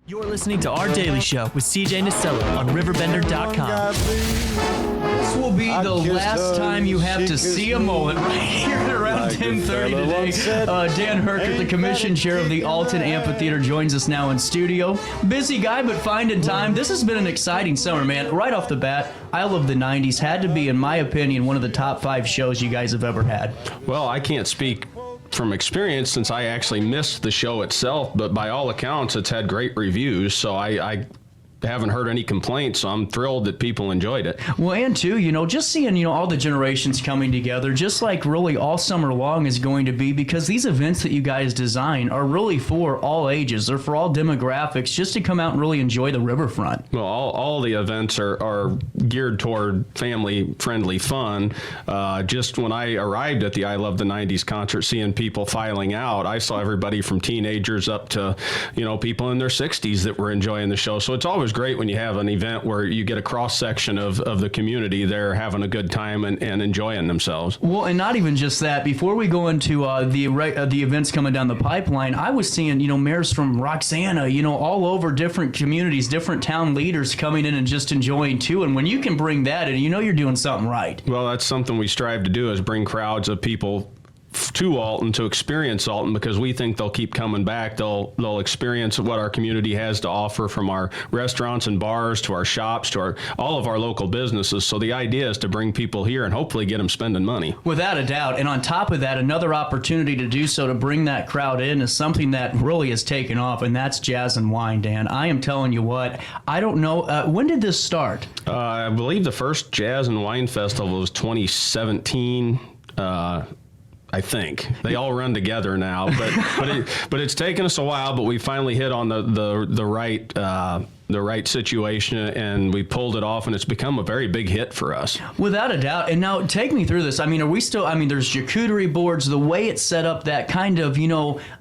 You're listening to Our Daily Show with CJ Nasello on RiverBender.com. This will be the last time you have to see a mullet right here at around 10:30 today. Dan Herkert, the commission chair of the Alton Amphitheater, joins us now in studio. Busy guy, but finding time. This has been an exciting summer, man. Right off the bat, I Love the 90s had to be, in my opinion, one of the top 5 shows you guys have ever had. Well, I can't speak from experience since I actually missed the show itself, but by all accounts, it's had great reviews, so I haven't heard any complaints, so I'm thrilled that people enjoyed it. Well, and too, just seeing, all the generations coming together, just like really all summer long is going to be, because these events that you guys design are really for all ages. They're for all demographics, just to come out and really enjoy the Riverfront. Well, all the events are geared toward family-friendly fun. Just when I arrived at the I Love the 90s concert, seeing people filing out, I saw everybody from teenagers up to, people in their 60s that were enjoying the show. So it's always great when you have an event where you get a cross-section of the community there having a good time and enjoying themselves. Well, and not even just that. Before we go into the events coming down the pipeline, I was seeing, mayors from Roxana, all over different communities, different town leaders coming in and just enjoying too. And when you can bring that in, you're doing something right. Well, that's something we strive to do, is bring crowds of people to Alton to experience Alton, because we think they'll keep coming back. They'll experience what our community has to offer, from our restaurants and bars to our shops to all of our local businesses. So the idea is to bring people here and hopefully get them spending money. Without a doubt. And on top of that, another opportunity to do so, to bring that crowd in, is something that really has taken off, and that's Jazz and Wine, Dan. I am telling you what, I don't know, when did this start? I believe the first Jazz and Wine Festival was 2017. I think they all run together now, but it's taken us a while. But we finally hit on the right situation, and we pulled it off, and it's become a very big hit for us. Without a doubt. And now take me through this. Are we still? There's charcuterie boards. The way it's set up, that kind of,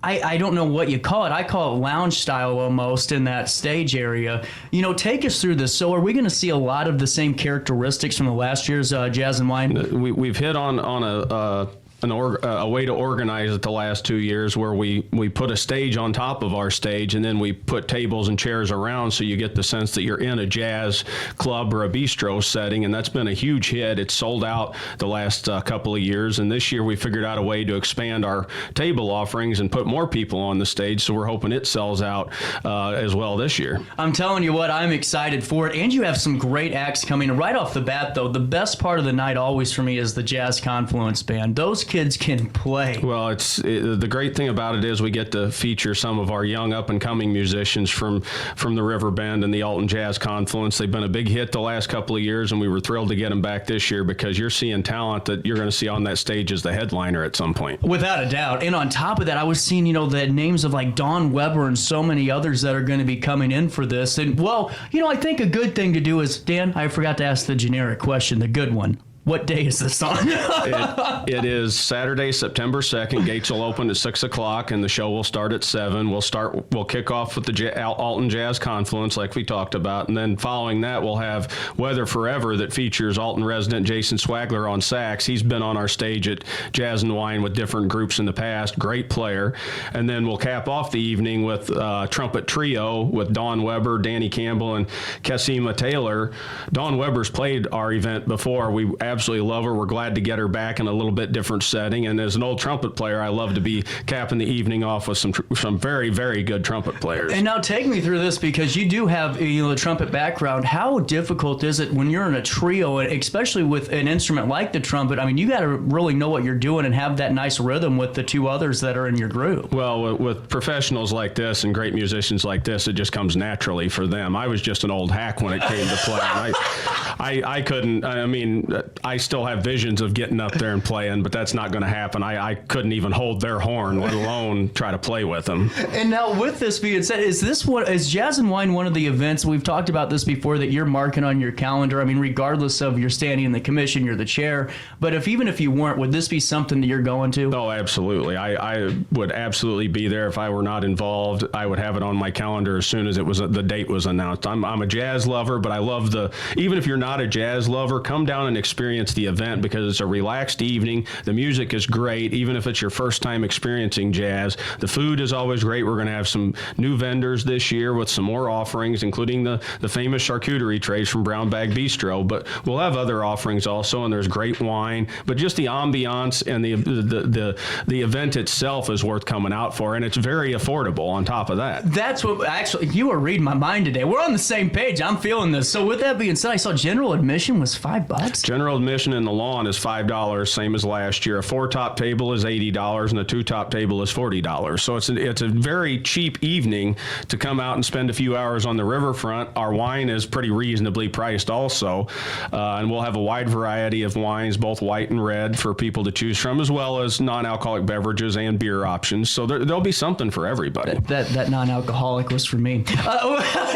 I don't know what you call it. I call it lounge style almost in that stage area. Take us through this. So are we going to see a lot of the same characteristics from the last year's Jazz and Wine? We've hit on a way to organize it the last 2 years, where we put a stage on top of our stage, and then we put tables and chairs around, so you get the sense that you're in a jazz club or a bistro setting, and that's been a huge hit. It's sold out the last couple of years, and this year we figured out a way to expand our table offerings and put more people on the stage, so we're hoping it sells out as well this year. I'm telling you what, I'm excited for it, and you have some great acts coming. Right off the bat, though, the best part of the night always for me is the Jazz Confluence Band. Those kids can play. Well, the great thing about it is we get to feature some of our young up-and-coming musicians from the River Bend and the Alton Jazz Confluence. They've been a big hit the last couple of years, and we were thrilled to get them back this year, because you're seeing talent that you're going to see on that stage as the headliner at some point. Without a doubt. And on top of that, I was seeing, the names of like Don Weber and so many others that are going to be coming in for this. And, well, I think a good thing to do is, Dan, I forgot to ask the generic question, the good one. What day is this on? It is Saturday, September 2nd. Gates will open at 6 o'clock, and the show will start at 7. We'll kick off with the Alton Jazz Confluence, like we talked about, and then following that, we'll have Weather Forever, that features Alton resident Jason Swagler on sax. He's been on our stage at Jazz and Wine with different groups in the past. Great player. And then we'll cap off the evening with trumpet trio with Don Weber, Danny Campbell, and Cassima Taylor. Don Weber's played our event before. We absolutely love her. We're glad to get her back in a little bit different setting. And as an old trumpet player, I love to be capping the evening off with some very, very good trumpet players. And now take me through this, because you do have the trumpet background. How difficult is it when you're in a trio, especially with an instrument like the trumpet? You got to really know what you're doing and have that nice rhythm with the two others that are in your group. Well, with professionals like this and great musicians like this, it just comes naturally for them. I was just an old hack when it came to playing. I couldn't. I still have visions of getting up there and playing, but that's not going to happen. I couldn't even hold their horn, let alone try to play with them. And now, with this being said, is Jazz and Wine one of the events, we've talked about this before, that you're marking on your calendar? Regardless of your standing in the commission, you're the chair, but even if you weren't, would this be something that you're going to? Oh, absolutely. I would absolutely be there. If I were not involved, I would have it on my calendar as soon as the date was announced. I'm a jazz lover, but I love even if you're not a jazz lover, come down and experience experience the event because it's a relaxed evening. The music is great, even if it's your first time experiencing jazz. The food is always great. We're going to have some new vendors this year with some more offerings, including the famous charcuterie trays from Brown Bag Bistro. But we'll have other offerings also, and there's great wine. But just the ambiance and the event itself is worth coming out for, and it's very affordable on top of that. That's what, actually, you were reading my mind today. We're on the same page. I'm feeling this. So with that being said, I saw general admission was $5. General admission in the lawn is $5, same as last year. A 4-top table is $80, and a 2-top table is $40. So it's a very cheap evening to come out and spend a few hours on the riverfront. Our wine is pretty reasonably priced also, and we'll have a wide variety of wines, both white and red, for people to choose from, as well as non-alcoholic beverages and beer options. So there'll be something for everybody. That non-alcoholic was for me.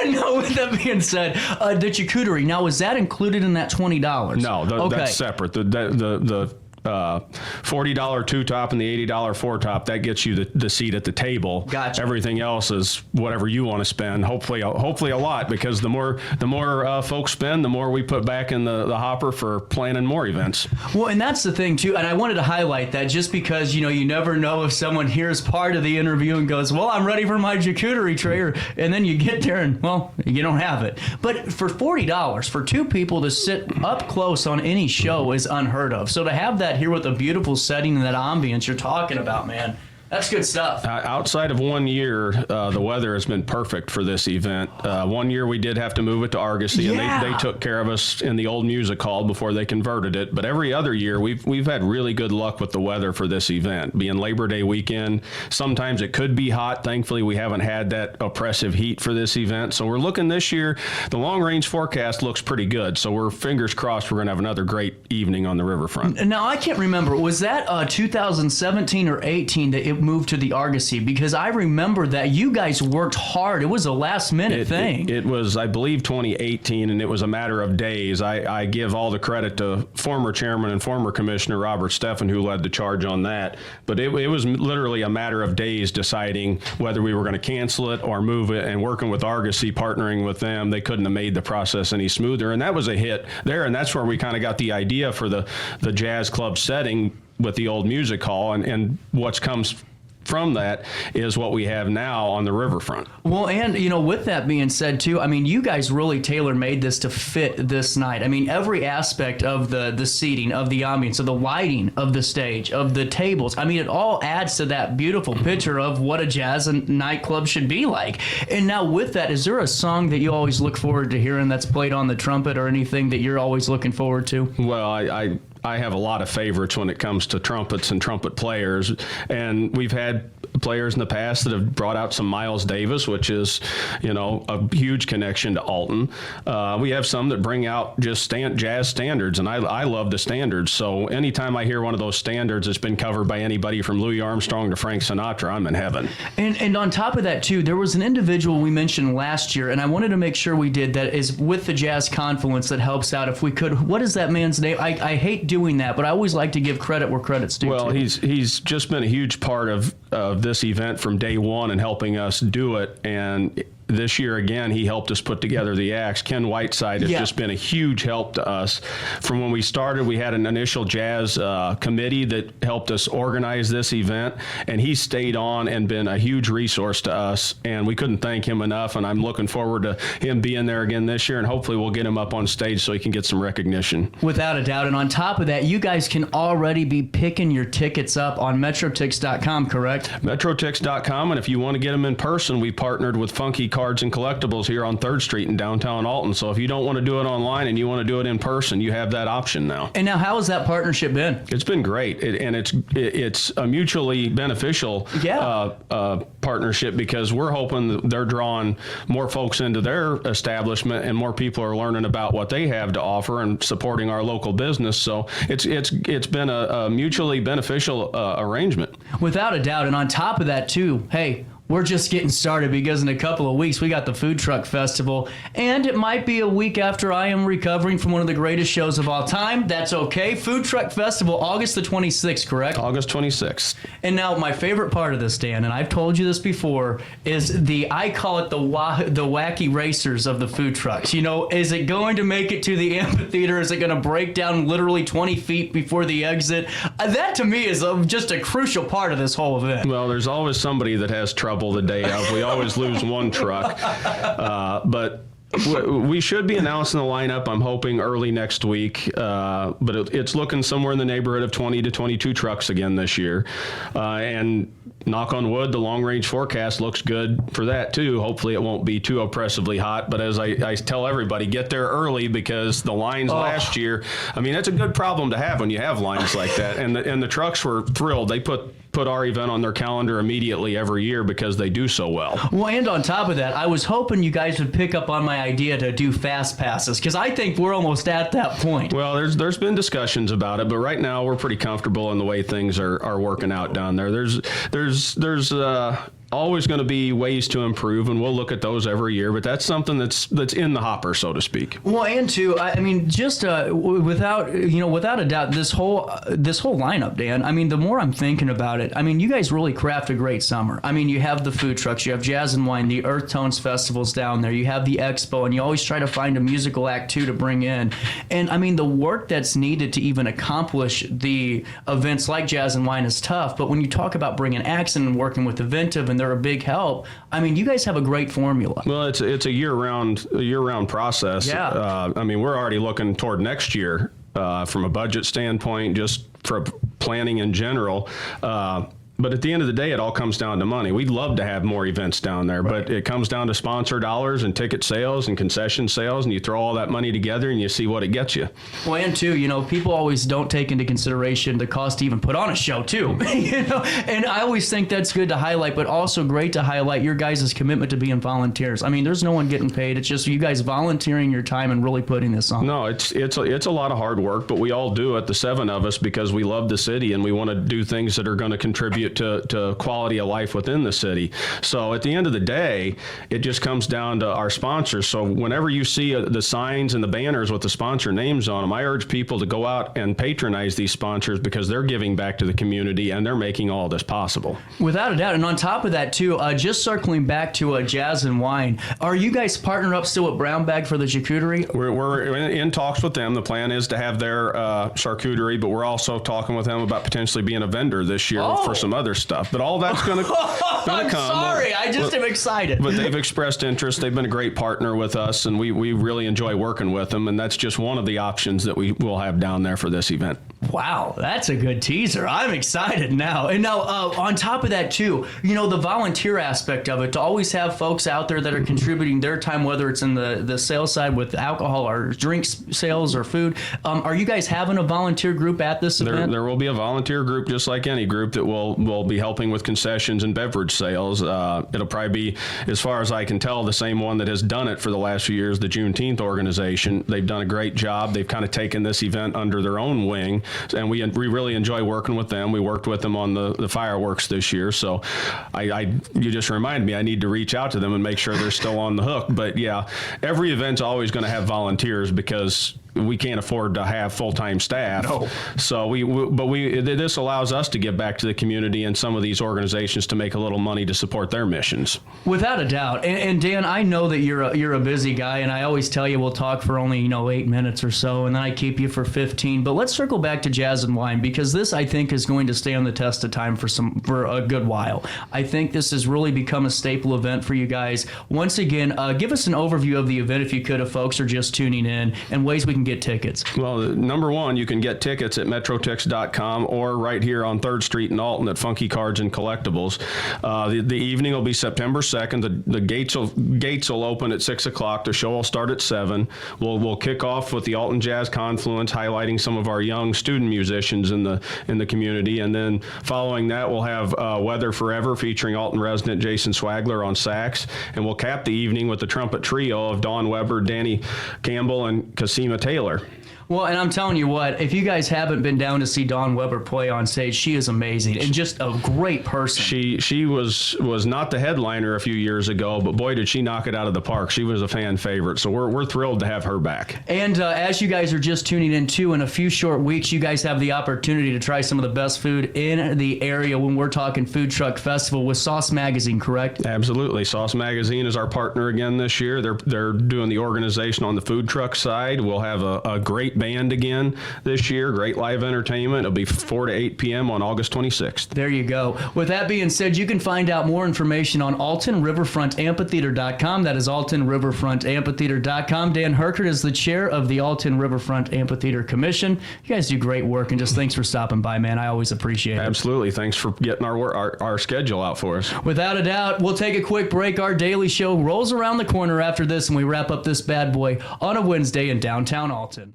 No, with that being said, the charcuterie, now, is that included in that $20? No, that's separate. The $40 2-top and the $80 4-top, that gets you the seat at the table. Gotcha. Everything else is whatever you want to spend. Hopefully a lot, because the more folks spend, the more we put back in the hopper for planning more events. Well, and that's the thing too, and I wanted to highlight that just because you never know if someone hears part of the interview and goes, "Well, I'm ready for my charcuterie tray," and then you get there and, well, you don't have it. But for $40 for two people to sit up close on any show is unheard of. So to have that here with a beautiful setting and that ambience you're talking about, man, that's good stuff. Outside of 1 year, the weather has been perfect for this event. 1 year we did have to move it to Argosy, and they took care of us in the old music hall before they converted it. But every other year we've had really good luck with the weather for this event. Being Labor Day weekend, sometimes it could be hot. Thankfully, we haven't had that oppressive heat for this event. So we're looking this year, the long range forecast looks pretty good. So we're fingers crossed we're going to have another great evening on the riverfront. Now, I can't remember, was that 2017 or 18 that it moved to the Argosy? Because I remember that you guys worked hard. It was a last-minute thing. It was, I believe, 2018, and it was a matter of days. I give all the credit to former chairman and former commissioner Robert Steffen, who led the charge on that. But it was literally a matter of days deciding whether we were going to cancel it or move it, and working with Argosy, partnering with them. They couldn't have made the process any smoother, and that was a hit there, and that's where we kind of got the idea for the jazz club setting with the old music hall, and what's comes from that is what we have now on the riverfront. Well, and with that being said too, I mean, you guys really tailor-made this to fit this night. I mean, every aspect of the seating, of the ambience, of the lighting, of the stage, of the tables, I mean, it all adds to that beautiful picture of what a jazz nightclub should be like. And now with that, is there a song that you always look forward to hearing that's played on the trumpet, or anything that you're always looking forward to? Well, I have a lot of favorites when it comes to trumpets and trumpet players, and we've had players in the past that have brought out some Miles Davis, which is, a huge connection to Alton. We have some that bring out just jazz standards, and I love the standards. So anytime I hear one of those standards that's been covered by anybody from Louis Armstrong to Frank Sinatra, I'm in heaven. And on top of that too, there was an individual we mentioned last year, and I wanted to make sure we did, that is with the Jazz Confluence, that helps out if we could. What is that man's name? I hate doing that, but I always like to give credit where credit's due. Well, he's just been a huge part of this event from day one and helping us do it. And this year, again, he helped us put together the acts. Ken Whiteside has just been a huge help to us. From when we started, we had an initial jazz committee that helped us organize this event, and he stayed on and been a huge resource to us, and we couldn't thank him enough, and I'm looking forward to him being there again this year, and hopefully we'll get him up on stage so he can get some recognition. Without a doubt. And on top of that, you guys can already be picking your tickets up on MetroTix.com, correct? MetroTix.com, and if you want to get them in person, we partnered with Funky Cards and Collectibles here on 3rd Street in downtown Alton. So if you don't want to do it online and you want to do it in person, you have that option now. And now, how has that partnership been? It's been great, and it's a mutually beneficial partnership, because we're hoping that they're drawing more folks into their establishment, and more people are learning about what they have to offer and supporting our local business. So it's been a mutually beneficial arrangement. Without a doubt. And on top of that too, hey, we're just getting started because in a couple of weeks we got the Food Truck Festival, and it might be a week after I am recovering from one of the greatest shows of all time. That's okay. Food Truck Festival, August the 26th, correct? August 26th. And now my favorite part of this, Dan, and I've told you this before, is I call it the wacky racers of the food trucks. You know, is it going to make it to the amphitheater? Is it going to break down literally 20 feet before the exit? That to me is just a crucial part of this whole event. Well, there's always somebody that has trouble the day of. We always lose one truck, but we should be announcing the lineup, I'm hoping, early next week, but it's looking somewhere in the neighborhood of 20 to 22 trucks again this year, and knock on wood, the long-range forecast looks good for that, too. Hopefully it won't be too oppressively hot, but as I tell everybody, get there early because the lines last year, I mean, that's a good problem to have when you have lines like that, and the trucks were thrilled. They put our event on their calendar immediately every year because they do so well. Well, and on top of that, I was hoping you guys would pick up on my idea to do fast passes, because I think we're almost at that point. Well, there's been discussions about it, but right now we're pretty comfortable in the way things are working out down there. There's always going to be ways to improve, and we'll look at those every year, but that's something that's in the hopper, so to speak. Well, and too, I mean, just without a doubt, this whole lineup, Dan, I mean, the more I'm thinking about it, I mean, you guys really craft a great summer. I mean, you have the food trucks, you have Jazz and Wine, the Earth Tones festivals down there, you have the expo, and you always try to find a musical act too to bring in. And I mean, the work that's needed to even accomplish the events like Jazz and Wine is tough, but when you talk about bringing acts and working with Eventive, and they're a big help, I mean, you guys have a great formula. Well, it's a year-round process. Yeah. I mean, we're already looking toward next year from a budget standpoint, just for planning in general. But at the end of the day, it all comes down to money. We'd love to have more events down there, but it comes down to sponsor dollars and ticket sales and concession sales, and you throw all that money together and you see what it gets you. Well, and too, you know, people always don't take into consideration the cost to even put on a show too. You know, and I always think that's good to highlight, but also great to highlight your guys' commitment to being volunteers. I mean, there's no one getting paid. It's just you guys volunteering your time and really putting this on. No, it's a lot of hard work, but we all do it, the seven of us, because we love the city and we want to do things that are going to contribute to quality of life within the city. So at the end of the day, it just comes down to our sponsors. So whenever you see the signs and the banners with the sponsor names on them, I urge people to go out and patronize these sponsors because they're giving back to the community and they're making all this possible. Without a doubt. And on top of that, too, just circling back to Jazz and Wine, are you guys partnered up still with Brown Bag for the charcuterie? We're in talks with them. The plan is to have their charcuterie, but we're also talking with them about potentially being a vendor this year for some other stuff. But all that's going to come. I'm sorry, I just am excited. But they've expressed interest. They've been a great partner with us, and we really enjoy working with them. And that's just one of the options that we will have down there for this event. Wow, that's a good teaser. I'm excited now. And now, on top of that, too, you know, the volunteer aspect of it, to always have folks out there that are contributing their time, whether it's in the sales side with alcohol or drinks sales or food. Are you guys having a volunteer group at this event? There will be a volunteer group, just like any group, that will be helping with concessions and beverage sales. It'll probably be, as far as I can tell, the same one that has done it for the last few years, the Juneteenth organization. They've done a great job. They've kind of taken this event under their own wing, and we really enjoy working with them. We worked with them on the fireworks this year, so you just reminded me I need to reach out to them and make sure they're still on the hook. But yeah, every event's always going to have volunteers because we can't afford to have full-time staff. No. So this allows us to give back to the community and some of these organizations to make a little money to support their missions. Without a doubt. And Dan, I know that you're a busy guy, and I always tell you we'll talk for only 8 minutes or so, and then I keep you for 15. But let's circle back to Jazz and Wine, because this, I think, is going to stay on the test of time for a good while. I think this has really become a staple event for you guys. Once again, give us an overview of the event, if you could, if folks are just tuning in, and ways we can get tickets. Well, number one, you can get tickets at metrotix.com or right here on 3rd Street in Alton at Funky Cards and Collectibles. The evening will be September 2nd. The gates will open at 6 o'clock. The show will start at 7. We'll kick off with the Alton Jazz Confluence, highlighting some of our young student musicians in the community. And then following that, we'll have Weather Forever featuring Alton resident Jason Swagler on sax. And we'll cap the evening with the trumpet trio of Don Weber, Danny Campbell, and Casima Taylor. Well, and I'm telling you what, if you guys haven't been down to see Dawn Weber play on stage, she is amazing and just a great person. She was not the headliner a few years ago, but boy, did she knock it out of the park. She was a fan favorite, so we're thrilled to have her back. And as you guys are just tuning in too, in a few short weeks, you guys have the opportunity to try some of the best food in the area when we're talking Food Truck Festival with Sauce Magazine, correct? Absolutely. Sauce Magazine is our partner again this year. They're doing the organization on the food truck side. We'll have a great band again this year, great live entertainment. It'll be 4 to 8 p.m. on August 26th. There you go. With that being said, you can find out more information on AltonRiverfrontAmphitheater.com. That is AltonRiverfrontAmphitheater.com. Dan Herkert is the chair of the Alton Riverfront Amphitheater Commission. You guys do great work, and just thanks for stopping by, man. I always appreciate it. Absolutely. Thanks for getting our schedule out for us. Without a doubt, we'll take a quick break. Our daily show rolls around the corner after this, and we wrap up this bad boy on a Wednesday in downtown Alton.